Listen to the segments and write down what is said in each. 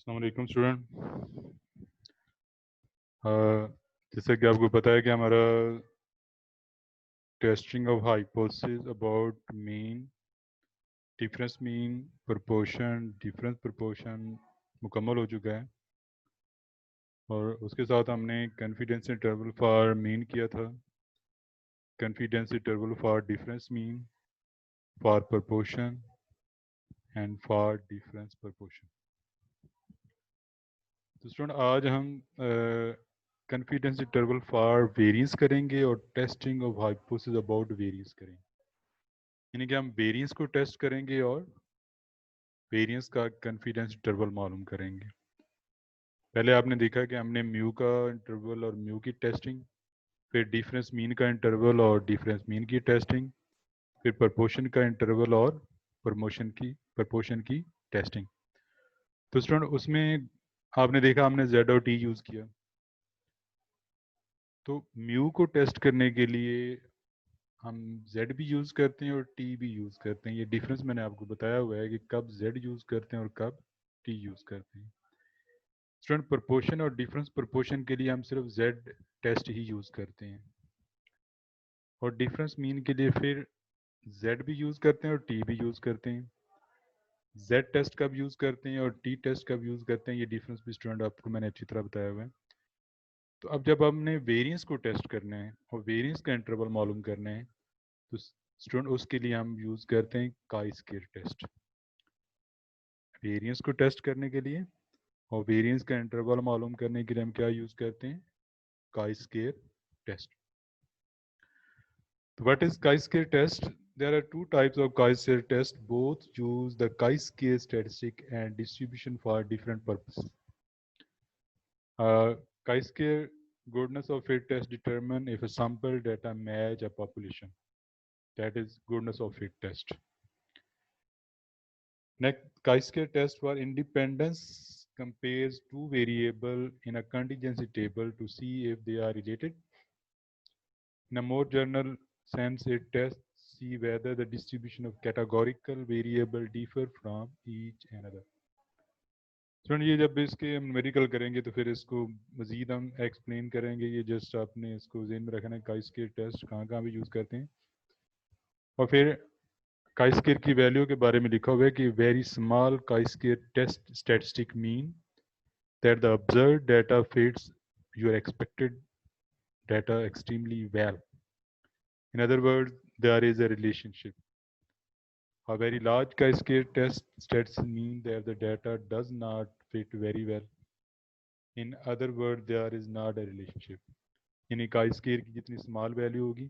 अस्सलाम वालेकुम स्टूडेंट। जैसे कि आपको पता है कि हमारा testing of hypothesis about mean difference mean proportion difference proportion मुकम्मल हो चुका है और उसके साथ हमने कॉन्फिडेंस इंटरवल फॉर मीन किया था, confidence interval for difference mean, for proportion and for difference proportion. तो स्टूडेंट आज हम कॉन्फिडेंस इंटरवल फॉर वेरिएंस करेंगे और testing of hypothesis about variance करेंगे। यानी कि हम वेरिएंस को टेस्ट करेंगे और वेरिएंस का कॉन्फिडेंस इंटरवल मालूम करेंगे। पहले आपने देखा कि हमने म्यू का इंटरवल और म्यू की टेस्टिंग, फिर डिफरेंस मीन का इंटरवल और डिफरेंस मीन की टेस्टिंग, फिर प्रोपोर्शन का इंटरवल और प्रोपोर्शन की टेस्टिंग। तो स्टूडेंट उसमें आपने देखा हमने जेड और टी यूज़ किया। तो म्यू को टेस्ट करने के लिए हम z भी यूज़ करते हैं और t भी यूज़ करते हैं। ये डिफरेंस मैंने आपको बताया हुआ है कि कब z यूज़ करते हैं और कब t यूज़ करते हैं। स्टूडेंट प्रोपोर्शन और डिफरेंस प्रोपोर्शन के लिए हम सिर्फ z टेस्ट ही यूज़ करते हैं और डिफरेंस मीन के लिए फिर z भी यूज़ करते हैं और t भी यूज़ करते हैं। z टेस्ट कब यूज़ करते हैं और t टेस्ट कब यूज़ करते हैं, ये डिफरेंस भी स्टूडेंट आपको मैंने अच्छी तरह बताया हुआ है। तो अब जब हमने वेरिएंस को टेस्ट करना है और वेरिएंस का इंटरवल मालूम करना है तो स्टूडेंट उसके लिए हम यूज़ करते हैं काई स्क्वायर टेस्ट। वेरिएंस को टेस्ट करने के लिए और वेरिएंस का इंटरवल मालूम करने के लिए हम क्या यूज़ करते हैं, chi square test. What is chi square test? There are two types of chi-square test. Both use the chi-square statistic and distribution for different purposes. Chi-square goodness of fit test determine if a sample data match a population. That is goodness of fit test. Next, chi-square test for independence compares two variables in a contingency table to see if they are related. In a more general sense, it tests see whether the distribution of categorical variable differ from each another. सुनिए, ये जब इसके हम numerical करेंगे तो फिर इसको मज़ीद हम एक्सप्लेन करेंगे। ये जस्ट आपने इसको ज़हन में रखना है chi-square टेस्ट कहाँ कहाँ भी यूज़ करते हैं। और फिर chi-square की वैल्यू के बारे में लिखा हुआ है कि very small chi-square test statistic mean that the observed data fits your expected data extremely well. In other words, there is a relationship. A very large chi-square test sets mean that the data does not fit very well. In other words, there is not a relationship. यानी chi-square की जितनी small value होगी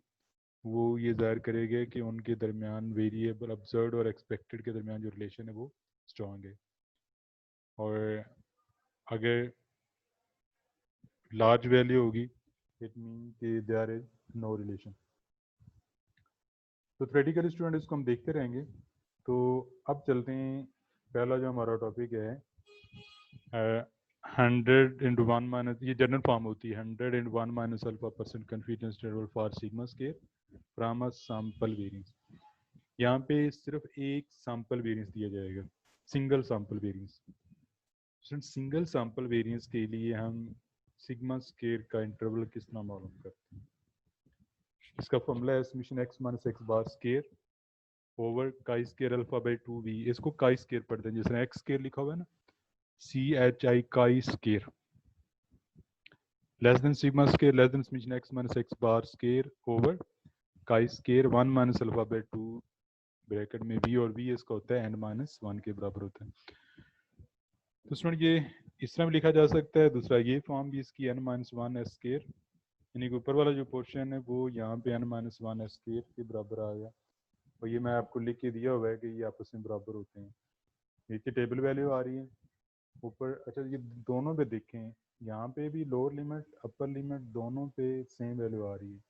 वो ये जाहिर करेगा कि उनके दरमियान वेरिएबल ऑब्जर्व और एक्सपेक्टेड के दरमियान जो रिलेशन है वो स्ट्रॉन्ग है। और अगर लार्ज वैल्यू होगी इट मीन कि देयर इज नो रिलेशन। तो थ्योरेटिकल स्टूडेंट इसको हम देखते रहेंगे। तो अब चलते हैं, पहला जो हमारा टॉपिक है 100/1 ये जनरल फॉर्म होती है 100/1 α% confidence interval for sigma square from a sample variance. यहाँ पे सिर्फ एक सैंपल वेरिएंस दिया जाएगा, single sample variance. Single sample variance के लिए हम सिग्मा स्क्वायर का इंटरवल किस तरह मालूम करते हैं? इसका फॉर्मूला है summation x minus x bar square over chi square alpha by 2v। इसको काई स्क्वायर पढ़ते हैं, जिसने एक्स स्क्वायर लिखा हुआ है ना, CHI chi square less than sigma square less than summation x minus x bar square over chi square 1 minus alpha by 2 bracket में v, और v इसका होता है n-1 के बराबर होता है। तो स्टूडेंट ये इस तरह भी लिखा जा सकता है, दूसरा ये फॉर्म भी इसकी n-1 s स्क्वायर, यानी कि ऊपर वाला जो पोर्शन है वो यहाँ पे n-1 s स्क्वायर के बराबर आ गया। और ये मैं आपको लिख के दिया हुआ है कि ये आपस में बराबर होते हैं। नीचे टेबल वैल्यू आ रही है ऊपर। अच्छा, ये दोनों पे देखें, यहाँ पे भी लोअर लिमिट अपर लिमिट दोनों पे सेम वैल्यू आ रही है,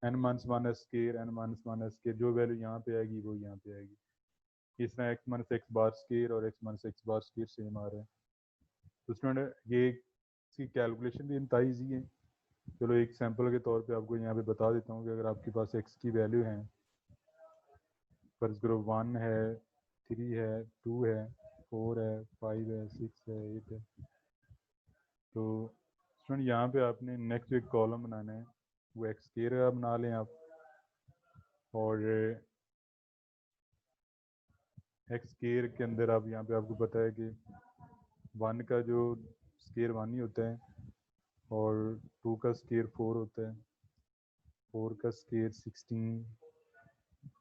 n-1 s square n-1 s square, जो वैल्यू यहाँ पे आएगी वो यहाँ पे आएगी। इस तरह x minus x bar square और x minus x bar square same आ रहा है। तो स्टूडेंट ये इसकी कैलकुलेशन भी इंतहाई ईजी है। चलो एक सैंपल के तौर पे आपको यहाँ पे बता देता हूँ कि अगर आपके पास x की वैल्यू है, फर्ज करो 1 है, 3 है, 2 है, 4 है, 5 है, 6 है, 8 है। तो स्टूडेंट यहाँ पे आपने नेक्स्ट एक कॉलम बनाना है, वो एक्स स्क्वायर का बना लें आप, और एक्स स्क्वायर के अंदर आप यहाँ पे आपको पता है कि 1 का जो स्क्वायर 1 ही होता है, और 2 का स्क्वायर 4 होता है, 4 का स्क्वायर 16,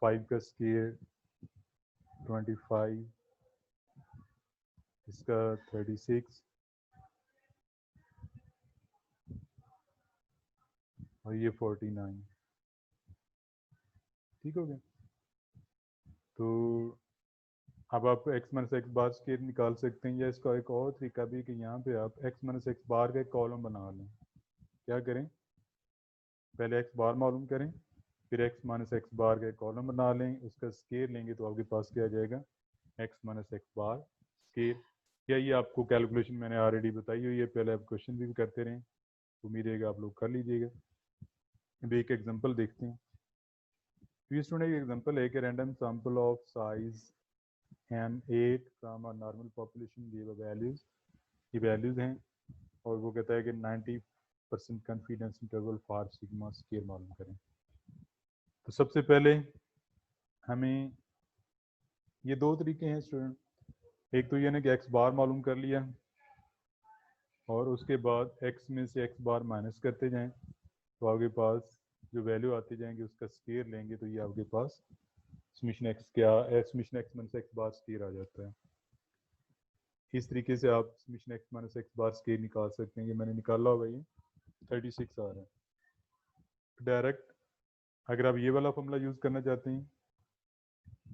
5 का स्क्वायर 25, इसका 36 और ये 49। ठीक हो गया। तो अब आप x minus x bar square निकाल सकते हैं, या इसका एक और तरीका भी कि यहाँ पे आप x माइनस एक्स बार का एक कॉलम बना लें। क्या करें, पहले x बार मालूम करें, फिर x माइनस एक्स बार का एक कॉलम बना लें, उसका स्क्वायर लेंगे तो आपके पास क्या आ जाएगा, x minus x bar square. या ये आपको कैलकुलेशन मैंने ऑलरेडी बताई हुई है, पहले आप क्वेश्चन भी करते रहें, उम्मीद है कि आप लोग कर लीजिएगा। अभी एक एग्जांपल देखते हैं। तो ये स्टूडेंट एक एग्जांपल है कि random sample of size M8 from a normal population give a values, ये वैल्यूज हैं, और वो कहता है कि 90% confidence interval for sigma square मालूम करें। तो सबसे पहले हमें ये दो तरीके हैं स्टूडेंट, एक तो ये ना कि एक्स बार मालूम कर लिया, और उसके बाद एक्स में से एक्स बार माइनस करते जाएं, तो आपके पास जो वैल्यू आती जाएंगी उसका स्क्वायर लेंगे, तो ये आपके पास समीशन एक्स क्या, summation x minus x bar square आ जाता है। इस तरीके से आप summation x minus x bar square निकाल सकते हैं। ये मैंने निकाला हुआ, ये 36 आ रहा है। डायरेक्ट अगर आप ये वाला फॉर्मूला यूज़ करना चाहते हैं,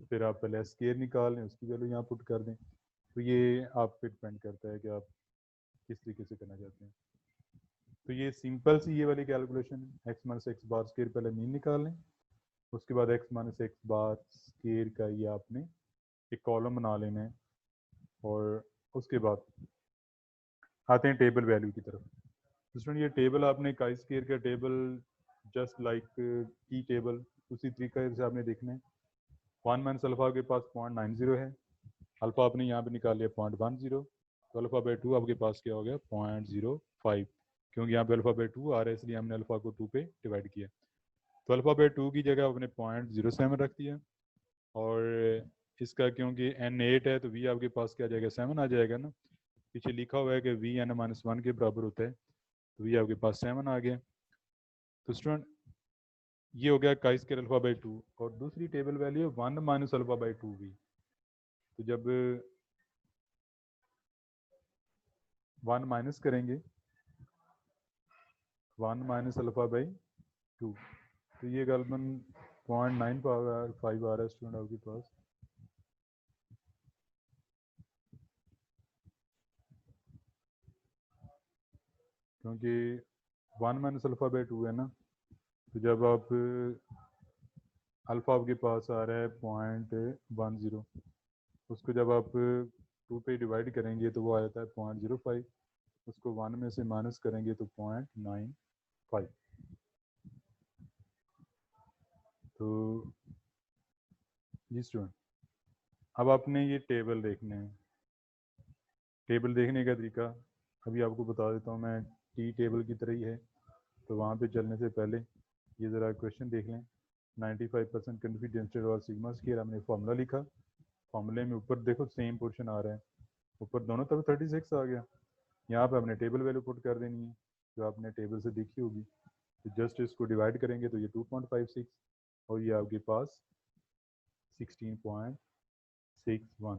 फिर आप पहले स्क्वायर निकाल लें, उसकी वैल्यू यहाँ पुट कर दें। तो ये आप पे डिपेंड करता है कि आप किस तरीके से करना चाहते हैं। तो ये सिंपल सी ये वाली कैलकुलेशन है, x minus x bar square पहले मीन निकाल लें, उसके बाद x minus x bar square का ये आपने एक कॉलम बना लेना है, और उसके बाद आते हैं टेबल वैल्यू की तरफ। तो स्टूडेंट ये टेबल आपने काई स्क्वायर का टेबल जस्ट लाइक की टेबल उसी तरीके से आपने देखना है। 1 माइनस अल्फा के पास 0.90 है, अल्फा आपने यहाँ पे निकाल लिया 0.10, तो अल्फा बाई 2 आपके पास क्या हो गया 0.05, क्योंकि यहाँ पे अल्फा बाई 2 आ रहा है इसलिए हमने अल्फा को 2 पे डिवाइड किया। तो अल्फा बाई 2 की जगह आपने 0.07 रख दिया, और इसका क्योंकि n8 है तो v आपके पास क्या आ जाएगा 7 आ जाएगा ना, पीछे लिखा हुआ है कि v n-1 के बराबर होता है, तो v आपके पास 7 आ गया। तो स्टूडेंट ये हो गया काई स्क्वायर अल्फा बाई 2, और दूसरी टेबल वैल्यू है 1 माइनस अल्फा बाई 2v। तो जब 1 माइनस करेंगे 1 माइनस अल्फा बाई 2, तो ये गलबन 0.95 आ रहा है स्टूडेंट आपके पास। क्योंकि 1 माइनस अल्फा बाई 2 है ना, तो जब आप अल्फा आपके पास आ रहा है 0.10, उसको जब आप 2 पे डिवाइड करेंगे तो वो आ जाता है 0.05, उसको 1 में से माइनस करेंगे तो 0.95। तो जी स्टूडेंट अब आपने ये टेबल देखने हैं। टेबल देखने का तरीका अभी आपको बता देता हूँ मैं, टी टेबल की तरह ही है। तो वहाँ पे चलने से पहले ये ज़रा क्वेश्चन देख लें। 95% कॉन्फिडेंस इंटरवल सिग्मा स्क्वायर हमने फार्मूला लिखा, फार्मूले में ऊपर देखो सेम पोर्शन आ रहा है, ऊपर दोनों तरफ 36 आ गया। यहाँ पे हमने टेबल वैल्यू पुट कर देनी है जो आपने टेबल से देखी होगी। तो जस्ट इसको डिवाइड करेंगे तो ये 2.56 और ये आपके पास 16.61।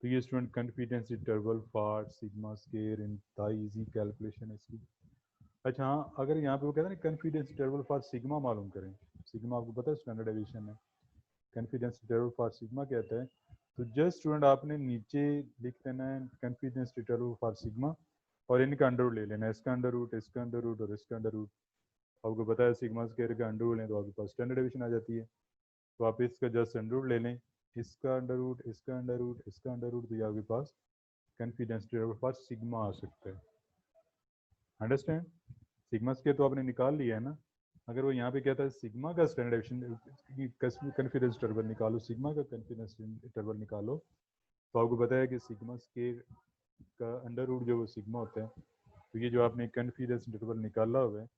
तो ये student confidence interval for sigma square इंतहाई इजी कैलकुलेशन है इसकी। अच्छा हाँ, अगर यहाँ पे वो कहते हैं ना कॉन्फिडेंस इंटरवल फॉर सिग्मा मालूम करें, सिग्मा आपको पता है स्टैंडर्ड डेविएशन है, कॉन्फिडेंस इंटरवल फॉर सिग्मा कहता है। तो जस्ट स्टूडेंट आपने नीचे लिख देना है कॉन्फिडेंस इंटरवल फॉर सिग्मा, और इनका अंडर रूट ले लेना है, इसका अंडर रूट, इसका अंडर रूट और इसका अंडर रूट। आपको पता है सिग्मा स्क्वायर का अंडर रूट लें तो आपके पास स्टैंडर्ड डेविएशन आ जाती है। तो आप इसका जस्ट अंडर रूट ले लें, इसका अंडर रूट, इसका अंडर रूट, इसका अंडर रूट, तो ये आपके पास कॉन्फिडेंस इंटरवल फॉर सिग्मा आ सकता है। अंडरस्टैंड? सिग्मा स्क्वायर तो आपने निकाल लिया है ना, अगर वो यहाँ पे कहता है सिग्मा का स्टैंडर्ड डेविएशन कॉन्फिडेंस इंटरवल निकालो, सिग्मा का कॉन्फिडेंस इंटरवल निकालो, तो आपको पता है कि सिग्मा स्केयर का अंडर रूट जो वो सिग्मा होता है, तो ये जो आपने कॉन्फिडेंस इंटरवल निकाला हुआ है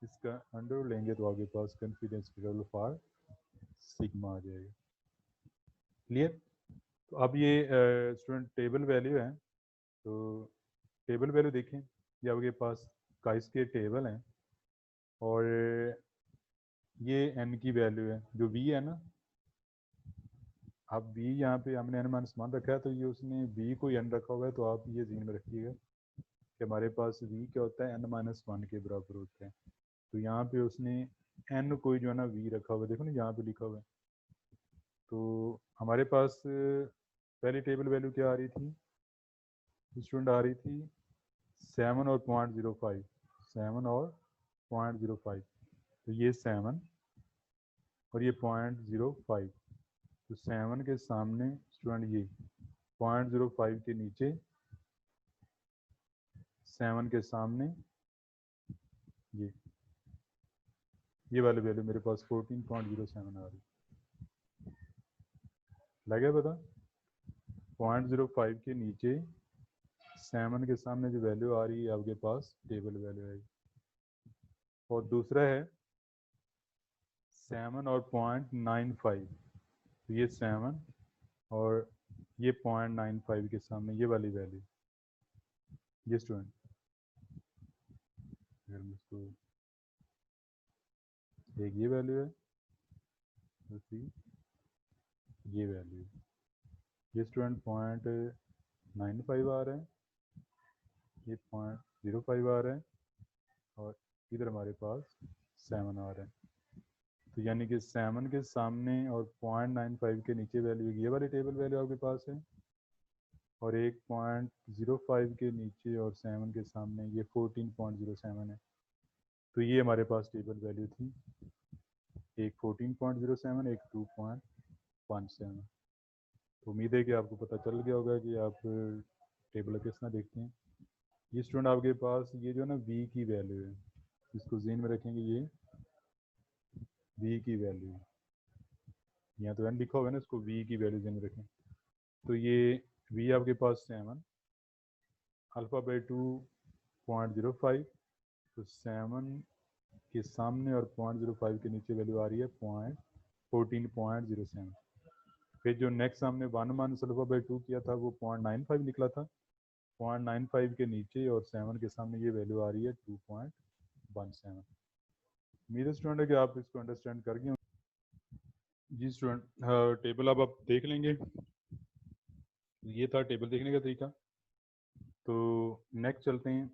इसका अंडर रूट लेंगे तो आपके पास कॉन्फिडेंस इंटरवल फॉर सिग्मा आ जाएगा। क्लियर? तो अब ये स्टूडेंट टेबल वैल्यू है, तो टेबल वैल्यू देखें, ये आपके पास काई स्केयर टेबल है और ये एन की वैल्यू है जो वी है ना। अब वी यहाँ पे हमने एन माइनस वन रखा है, तो ये उसने वी को एन रखा हुआ है, तो आप ये ज़हन में रखिएगा कि हमारे पास वी क्या होता है, एन माइनस वन के बराबर होता है। तो यहाँ पे उसने एन कोई जो है ना वी रखा हुआ है, देखो ना यहाँ पे लिखा हुआ है। तो हमारे पास पहली टेबल वैल्यू क्या आ रही थी स्टूडेंट, आ रही थी 7 और 0.05, 7 और 0.05, तो ये 7 और ये 0.05, तो 7 के सामने स्टूडेंट ये 0.05 के नीचे 7 के सामने ये वाली वैल्यू मेरे पास 14.07 आ रही, लगे पता? 0.05 के नीचे 7 के सामने जो वैल्यू आ रही है आपके पास टेबल वैल्यू है। और दूसरा है 7 और 0.95, तो ये 7 और ये 0.95 के सामने ये वाली वैल्यू, ये स्टूडेंट एक ये वैल्यू है, दूसरी ये वैल्यू, ये स्टूडेंट 0.95 आ रहा है, ये 0.05 आ रहा है और इधर हमारे पास 7 आ रहा है। तो यानी कि 7 के सामने और 0.95 के नीचे वैल्यू ये वाली टेबल वैल्यू आपके पास है, और एक 0.05 के नीचे और 7 के सामने ये 14.07 है। तो ये हमारे पास टेबल वैल्यू थी, एक 14.07, एक 2.17। तो उम्मीद है कि आपको पता चल गया होगा कि आप टेबल किस तरह देखते हैं। ये स्टूडेंट आपके पास ये जो है ना वी की वैल्यू है, इसको ज़हन में रखेंगे, ये वी की वैल्यू है, यहाँ तो एन लिखा होगा ना, इसको वी की वैल्यू ज़हन में रखें। तो ये वी आपके पास 7 अल्फ़ा बाई 2.05, तो 7 के सामने और 0.05 के नीचे वैल्यू आ रही है 14.07। फिर जो नेक्स्ट हमने 1 माइनस अल्फा बाई 2 किया था वो 0.95 निकला था, 0.95 के नीचे और 7 के सामने ये वैल्यू आ रही है 2.17। मेरे स्टूडेंट है कि आप इसको अंडरस्टैंड कर गए। जी स्टूडेंट, हाँ, टेबल अब आप देख लेंगे, ये था टेबल देखने का तरीका। तो नेक्स्ट चलते हैं।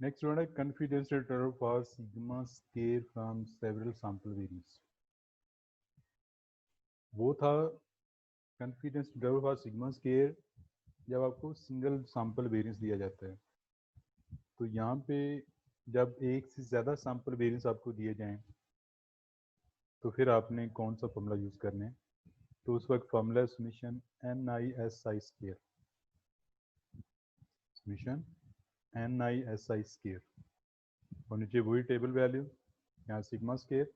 नेक्स्ट स्टूडेंट है confidence interval for sigma square from several sample variance. वो था confidence interval for sigma square जब आपको सिंगल सैंपल वेरिएंस दिया जाता है। तो यहाँ पे जब एक से ज़्यादा सैंपल वेरिएंस आपको दिए जाएं तो फिर आपने कौन सा फॉर्मूला यूज़ करना है, तो उस वक्त फॉर्मूला है summation NISI square, summation NISI square, और नीचे वही टेबल वैल्यू, यहाँ सिग्मा स्केयर,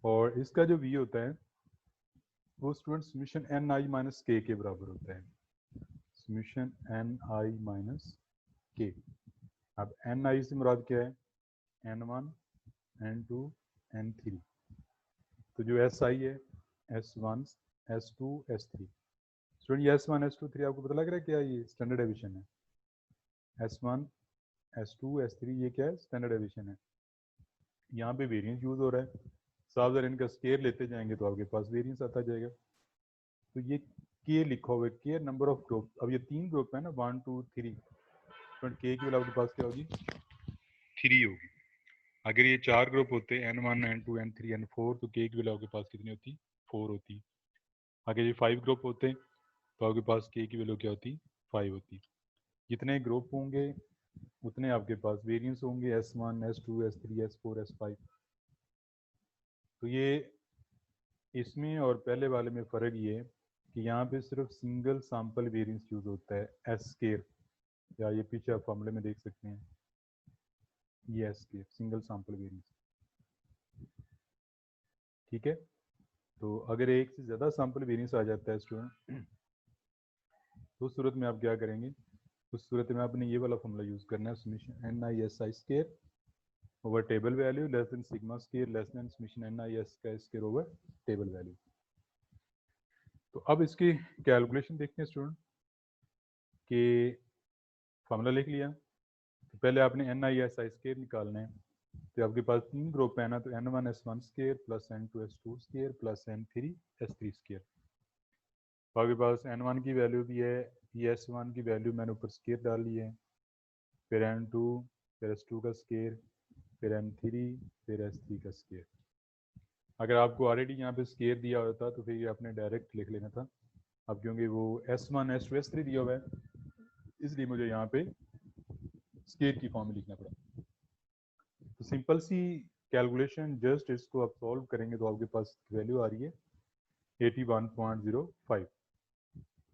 और इसका जो वी होता है वो स्टूडेंट समीशन NI माइनस के बराबर होता है, समीशन NI माइनस के। अब NI से मुराद क्या है, N1 N2 N3, तो जो SI है S1 S2 S3। स्टूडेंट ये S1 S2 3 आपको पता लग रहा है क्या, ये स्टैंडर्ड एडिशन है। S1 S2 S3 ये क्या है, स्टैंडर्ड एडिशन है। यहाँ पे वेरिएंस यूज़ हो रहा है, साफ ज़रा इनका स्केयर लेते जाएंगे तो आपके पास वेरिएंस आता जाएगा। तो ये के लिखा हुआ है, के नंबर ऑफ ग्रुप, अब ये 3 ग्रुप है ना 1 2 3, तो के की वैल्यू आपके पास क्या होगी, 3 होगी। अगर ये 4 ग्रुप होते N1 N2 N3 N4 तो के की वैल्यू आपके पास कितनी होती, 4 होती। अगर ये 5 ग्रुप होते तो आपके पास के की वैल्यू क्या होती, 5 होती। जितने ग्रुप होंगे उतने आपके पास वेरिएंस होंगे, S1 S2 S3 S4 S5। तो ये इसमें और पहले वाले में फ़र्क ये है कि यहाँ पे सिर्फ सिंगल सैंपल वेरिएंस यूज़ होता है, एस स्केयर, या ये पीछे आप फॉर्मूले में देख सकते हैं, ये S square single sample variance, ठीक है। तो अगर एक से ज़्यादा सैम्पल वेरिएंस आ जाता है स्टूडेंट, तो उस सूरत में आप क्या करेंगे, उस सूरत में आपने ये वाला फॉर्मूला यूज़ करना है, summation n i s i square over table value less than sigma square less than summation n i s का स्केयर ओवर टेबल वैल्यू। तो अब इसकी कैलकुलेशन देखते हैं स्टूडेंट कि फार्मूला लिख लिया, तो पहले आपने n i s i square निकालना है। तो आपके पास 3 ग्रुप है ना, तो n one s one square plus n two s two square plus n three s three square. तो आपके पास एन वन की वैल्यू भी है, ये एस वन की वैल्यू मैंने ऊपर स्केयर डाल ली है, फिर एन टू, फिर एस टू का स्केयर, फिर एन थ्री, फिर एस थ्री का स्केयर। अगर आपको ऑलरेडी यहाँ पे स्केयर दिया होता तो फिर ये आपने डायरेक्ट लिख लेना था। अब क्योंकि वो s one s two s three दिया हुआ है, इसलिए मुझे यहाँ पे स्केयर की फॉर्म में लिखना पड़ा। तो सिंपल सी कैलकुलेशन, जस्ट इसको आप सॉल्व करेंगे तो आपके पास वैल्यू आ रही है 81.05।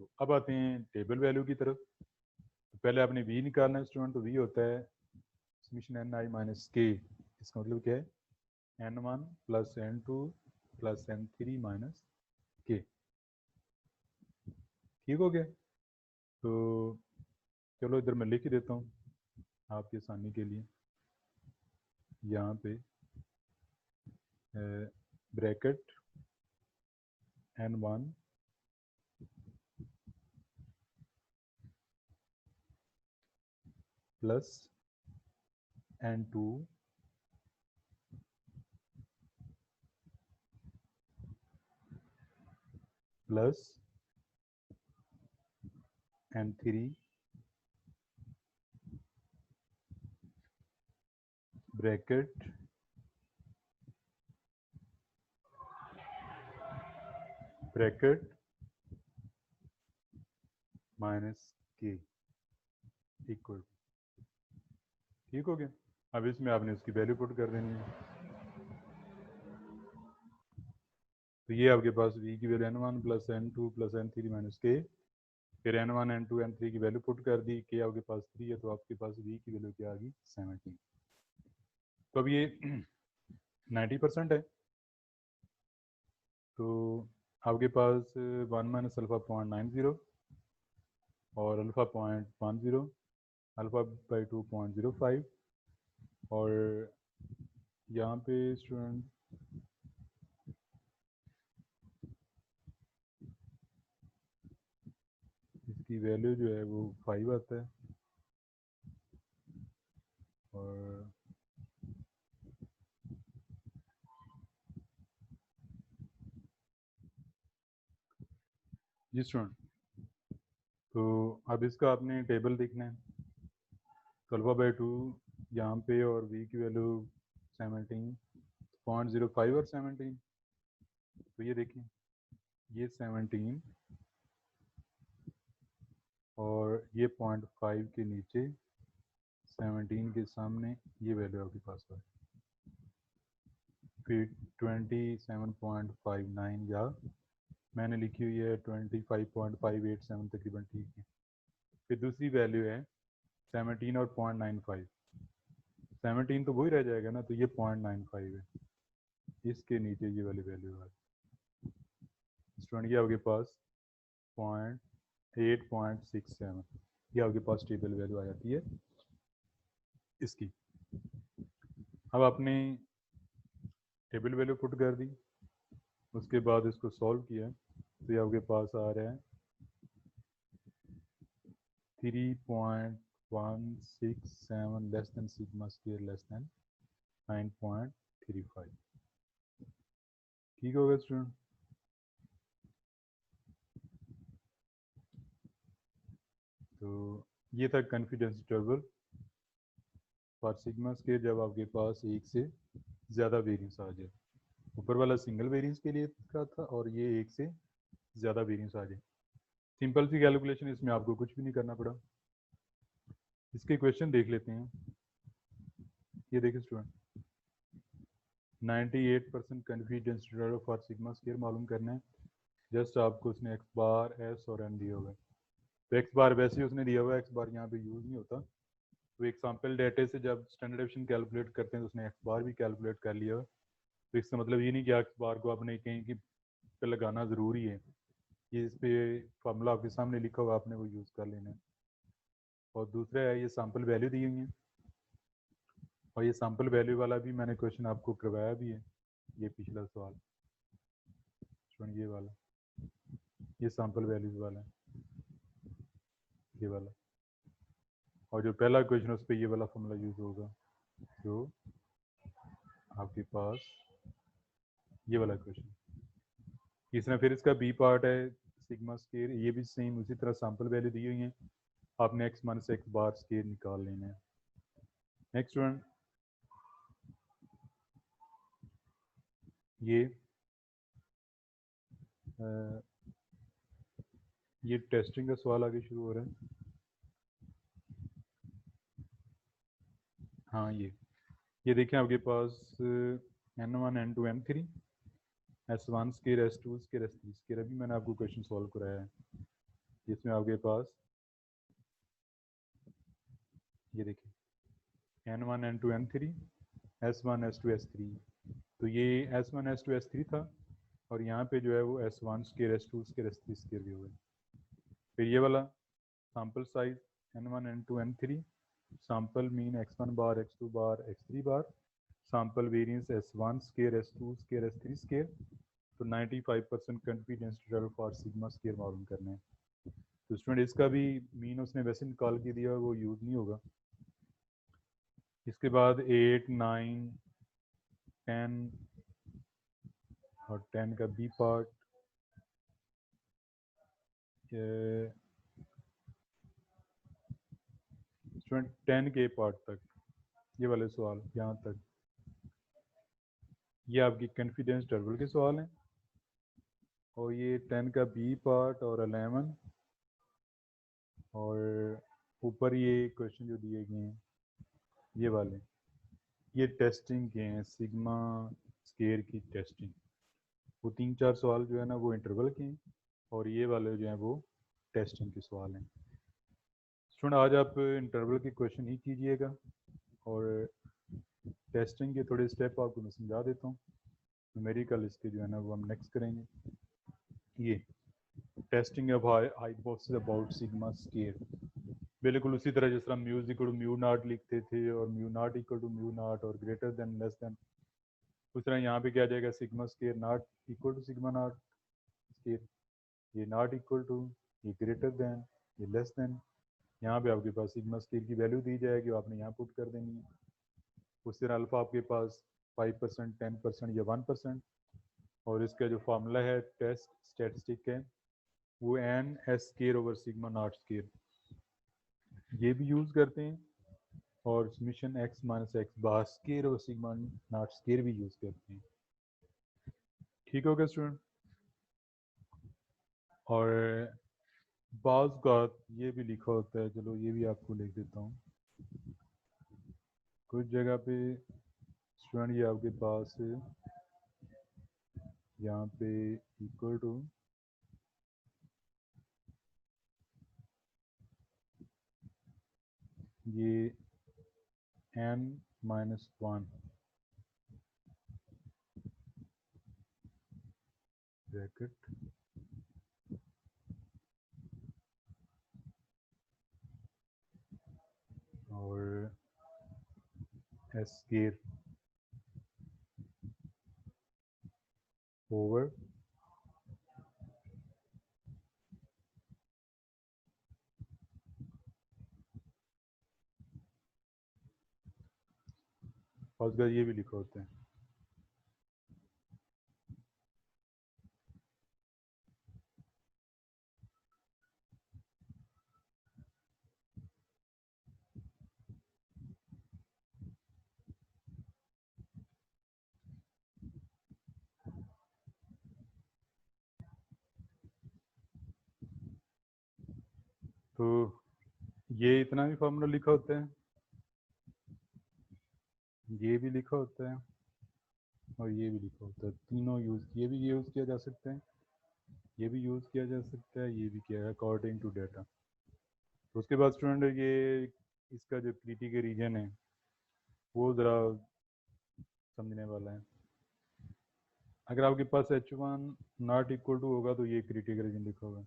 तो अब आते हैं टेबल वैल्यू की तरफ। तो पहले आपने वी निकालना है स्टूडेंट, तो वी होता है समीशन एन आई माइनस के। इसका मतलब क्या है, n one plus n two plus n three minus k. ठीक हो गया। तो चलो इधर मैं लिख ही देता हूँ आपकी आसानी के लिए। यहाँ पे bracket n one plus n two plus n three bracket minus k equal. ठीक हो गया। अब इसमें आपने उसकी वैल्यू पुट कर देनी है। तो ये आपके पास v की value n one plus n two plus n three minus k, फिर n one n two n three की वैल्यू पुट कर दी, के आपके पास 3 है, तो आपके पास v की वैल्यू क्या आ गई 17। तो अब ये 90% है, तो आपके पास 1 माइनस अल्फा 0.90 और अल्फा 0.10, अल्फा बाई 2.05, और यहाँ पे स्टूडेंट इसकी वैल्यू जो है वो 5 आता है। और जी स्टूडेंट, तो अब इसका आपने टेबल देखना है। तो अल्फा बाई 2 यहाँ पे और v की वैल्यू 17.05 और 17। तो ये देखिए, ये 17 और ये 0.5 के नीचे 17 के सामने ये वैल्यू आपके पास है, फिर 27.59 या मैंने लिखी हुई है 25.587 तकरीबन, ठीक है। फिर दूसरी वैल्यू है 17 और 0.95, 17 तो वही रह जाएगा ना, तो ये 0.95 है, इसके नीचे ये वाली वैल्यू है स्टूडेंट, ये आपके पास 8.67, ये आपके पास टेबल वैल्यू आ जाती है इसकी। अब आपने टेबल वैल्यू पुट कर दी, उसके बाद इसको सॉल्व किया, तो ये आपके पास आ रहा है 3.167 less than sigma square less than 9.35। ठीक होगा स्टूडेंट। तो ये था confidence interval for sigma square जब आपके पास एक से ज़्यादा वेरिएंस आ जाए। ऊपर वाला सिंगल वेरिएंस के लिए का था और ये एक से ज़्यादा वेरिएंस आ जाए। सिंपल सी कैलकुलेशन, इसमें आपको कुछ भी नहीं करना पड़ा। इसके क्वेश्चन देख लेते हैं। ये देखिए student, 98% confidence interval for sigma square मालूम करना है। जस्ट आपको उसने एक्स बार एस और एन दिया हुआ है, तो एक्स बार वैसे ही उसने दिया हुआ है, एक्स बार यहाँ पे यूज़ नहीं होता। तो एक सैम्पल डेटे से जब स्टैंडर्ड डेविएशन कैलकुलेट करते हैं तो उसने एक्स बार भी कैलकुलेट कर लिया है। तो इसका मतलब ये नहीं कि एक्स बार को आपने कहीं की पे लगाना ज़रूरी है। ये इस पे फार्मूला आपके सामने लिखा हुआ, आपने वो यूज़ कर लेना है। और दूसरा है ये सैम्पल वैल्यू दी हुई है, और ये सैम्पल वैल्यू वाला भी मैंने क्वेश्चन आपको करवाया भी है। ये पिछला सवाल ये वाला, ये सैम्पल वैल्यूज वाला है, ये वाला। और जो पहला क्वेश्चन उस पर ये वाला फॉर्मूला यूज़ होगा, जो आपके पास ये वाला क्वेश्चन। तीसरा फिर इसका बी पार्ट है सिग्मा स्केयर, ये भी सेम उसी तरह सैम्पल वैल्यू दी हुई है, आपने x minus x bar square निकाल लेना है। नेक्स्ट वन, ये टेस्टिंग का सवाल आगे शुरू हो रहा है। हाँ ये देखें आपके पास n1 n2 n3 s1 square s2 square s3 square, अभी मैंने आपको क्वेश्चन सॉल्व कराया है, जिसमें आपके पास ये देखिए n1 n2 n3 s1 s2 s3, तो ये s1 s2 s3 था, और यहाँ पे जो है वो s1 square s2 square s3 square भी हो गया। फिर ये वाला sample size n1 n2 n3, sample mean x1 bar x2 bar x3 bar, sample variance s1 square s2 square s3 square, तो 95% confidence interval for sigma square मालूम करना है। तो स्टूडेंट इसका भी मीन उसने वैसे निकाल के दिया, वो यूज़ नहीं होगा। इसके बाद 8 9 10 और 10 का बी पार्ट, स्टूडेंट 10 के पार्ट तक ये वाले सवाल यहाँ तक, ये आपकी कॉन्फिडेंस इंटरवल के सवाल हैं। और ये 10 का बी पार्ट और 11, और ऊपर ये क्वेश्चन जो दिए गए हैं ये वाले, ये टेस्टिंग के हैं, सिग्मा स्केयर की टेस्टिंग। वो 3-4 सवाल जो है ना वो इंटरवल के हैं, और ये वाले जो हैं वो टेस्टिंग के सवाल हैं। स्टूडेंट आज आप इंटरवल के क्वेश्चन ही कीजिएगा, और टेस्टिंग के थोड़े स्टेप आपको मैं समझा देता हूँ। न्यूमेरिकल इसके जो है ना वो हम नेक्स्ट करेंगे। ये testing of hypothesis about sigma square, बिल्कुल उसी तरह जिस तरह mu equal to mu not लिखते थे, और mu not equal to mu not और ग्रेटर देन लेस देन, उस तरह यहाँ पे क्या जाएगा, sigma square not equal to sigma not square, ये नॉट इक्वल टू, ये ग्रेटर देन, ये लेस देन। यहाँ पे आपके पास सिग्मा स्केयर की वैल्यू दी जाएगी, आपने यहाँ पुट कर देनी है। उस तरह अल्फा आपके पास 5%, 10% या 1%, और इसका जो फार्मूला है टेस्ट स्टैटिस्टिक है वो n s square over sigma not square, ये भी यूज़ करते हैं, और summation x minus x bar square और सिग्मा नॉट स्केयर भी यूज़ करते हैं। ठीक होगा स्टूडेंट। और बाज़ का ये भी लिखा होता है, चलो ये भी आपको लिख देता हूँ। कुछ जगह पे स्टूडेंट ये आपके पास यहाँ पे इक्वल टू ये n माइनस 1 ब्रैकेट और एस स्केयर ओवर और उसका ये भी लिखा होता है। तो ये इतना भी फार्मूला लिखा होता है, ये भी लिखा होता है, और ये भी लिखा होता है। तीनों यूज़, ये भी यूज़ किया जा सकता है, ये भी यूज़ किया जा सकता है, ये भी किया है अकॉर्डिंग टू डेटा। तो उसके बाद स्टूडेंट ये इसका जो क्रिटिकल रीजन है वो ज़रा समझने वाला है। अगर आपके पास H1 नॉट इक्वल टू होगा तो ये क्रिटिकल रीजन लिखा होगा,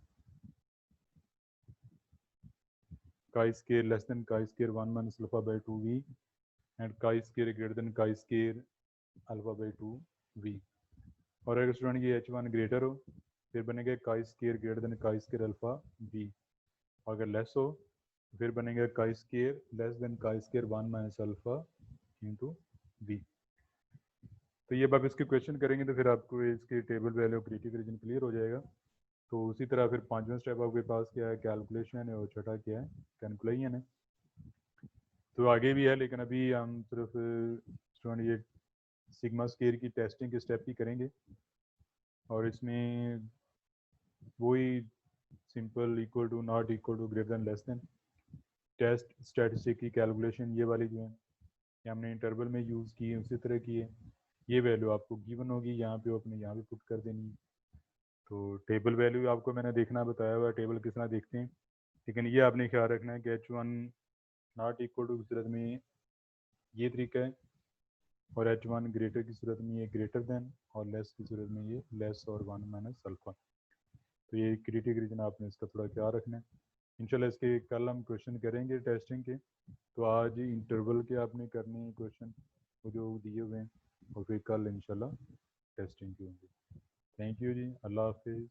chi square less than chi square 1 minus alpha by 2v and chi square greater than chi square alpha by 2v। और अगर स्टूडेंट ये H1 ग्रेटर हो फिर बनेगा chi square greater than chi square alpha v, और अगर less हो फिर बनेगा chi square less than chi square 1 minus alpha into v। तो ये आप इसके क्वेश्चन करेंगे तो फिर आपको इसके table value critical region clear हो जाएगा। तो उसी तरह फिर पांचवा स्टेप आपके पास क्या है, कैलकुलेशन है, और छठा क्या है, कैलकुलेशन है। तो आगे भी है लेकिन अभी हम सिर्फ स्टूडेंट ये सिग्मा स्केयर की टेस्टिंग के स्टेप ही करेंगे, और इसमें वही simple equal to not equal to greater than less than test statistic की कैलकुलेशन, ये वाली जो है ये हमने इंटरवल में यूज़ की है, उसी तरह की है। ये वैल्यू आपको गिवन होगी, यहाँ पे अपने यहाँ पे पुट कर देनी है। तो टेबल वैल्यू आपको मैंने देखना बताया हुआ है, टेबल किस तरह देखते हैं, लेकिन ये आपने ख्याल रखना है कि H1 नॉट इक्वल टू की सूरत में ये तरीका है, और H1 ग्रेटर की सूरत में ये ग्रेटर देन, और लेस की सूरत में ये लेस और 1 माइनस अल्फा। तो ये क्रिटिकल रीजन आपने इसका थोड़ा ख्याल रखना है। इंशाल्लाह इसके कल हम क्वेश्चन करेंगे टेस्टिंग के। तो आज इंटरवल के आपने करने हैं क्वेश्चन वो जो दिए हुए हैं, और फिर कल इंशाल्लाह टेस्टिंग की होंगी। थैंक यू जी, अल्लाह हाफिज़।